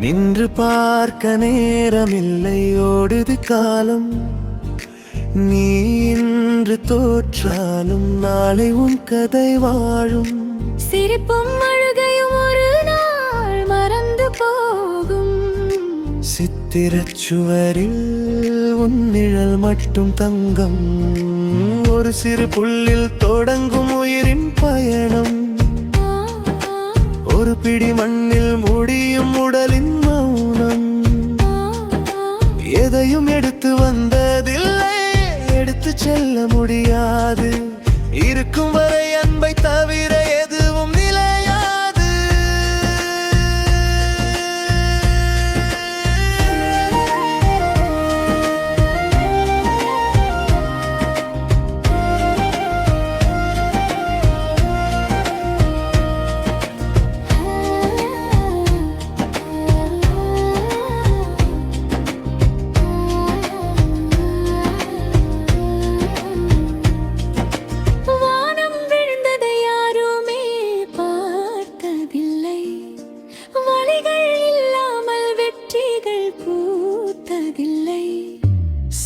நின்று பார்க்க நேரமில்லை, ஓடுது காலம். நீ இன்று தோற்றாலும் நாளை உன் கதை வாழும். சிரிப்பும் அழுகையும் ஒரு நாள் மறந்து போகும். சித்திரச் சுவரில் உன் நிழல் மட்டும் தங்கம். ஒரு சிறு புல்லில் தொடங்கும் உயிரின் பயணம். ஒரு பிடி மண்ணில் முடியும் உடலின் மௌனம். எதையும் எடுத்து வந்ததில்லை, எடுத்து செல்ல முடியாது. இருக்கும் வரை அன்பை தவிர எதுவும் நிலையாது.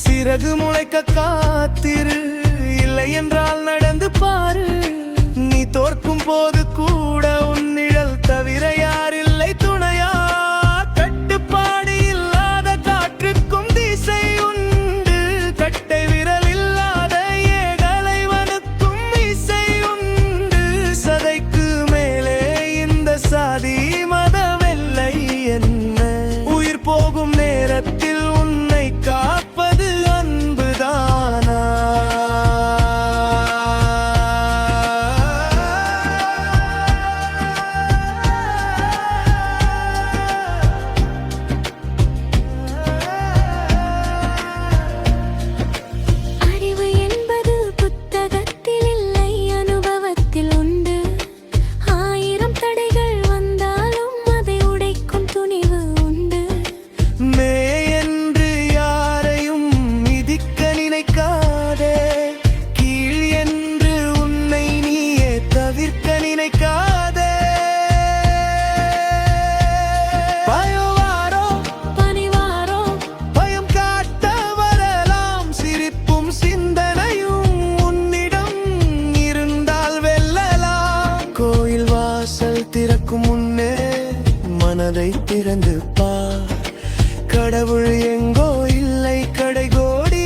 சிறகு முளைக்க காத்திரு, இல்லை என்றால் நடந்து பாரு. நீ தோற்கும் போது கூட உன் நிழல் தவிர யாரில்லை துணையா. கட்டுப்பாடு இல்லாத காற்றுக்கும் திசை உண்டு. கட்டை விரல் இல்லாத ஏகலைவனுக்கும் இசை உண்டு. சதைக்கு மேலே இந்த சாதி மதவெல்லை என்ன. உயிர் போகும் நேரத்தில் உன்னை காப்பது அன்புதானா. அறிவு என்பது புத்தகத்தில் இல்லை, அனுபவத்தில் உண்டு. ஆயிரம் தடைகள் வந்தாலும் அதை உடைக்கும் துணிவு உண்டு. மே என்று யாரையும் மிதிக்க நினைக்காதே. கீழ் என்று உன்னை நீயே தவிர்க்க நினைக்காதே. பயவாரோ பணிவாரோ பயம் காட்ட வரலாம். சிரிப்பும் சிந்தனையும் உன்னிடம் இருந்தால் வெல்லலாம். கோயில் வாசல் திறக்கும் முன்னே மனதை திறந்து பார். கடவுள் எங்கோ இல்லை, கடைகோடி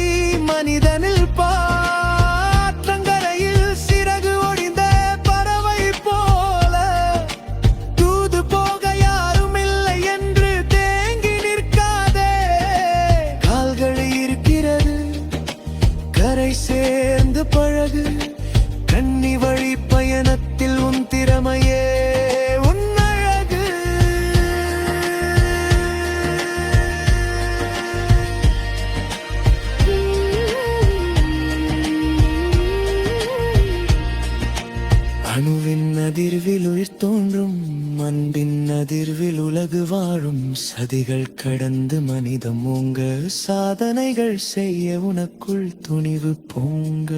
மனிதனில் பாற்றங்கரையில் சிறகு ஒடிந்த பறவை போல. தூது போக யாரும் இல்லை என்று தேங்கி நிற்காதே. கால்கள் இருக்கிறது, கரை சேர்ந்து பழகு. கன்னி வழி பயணத்தில் உன் திறமையே உன் அழகு. அணுவின் அதிர்வில் உயிர் தோன்றும், அன்பின் அதிர்வில் உலகு வாழும். சதிகள் கடந்து மனிதம் ஓங்க, சாதனைகள் செய்ய உனக்குள் துணிவு பொங்க.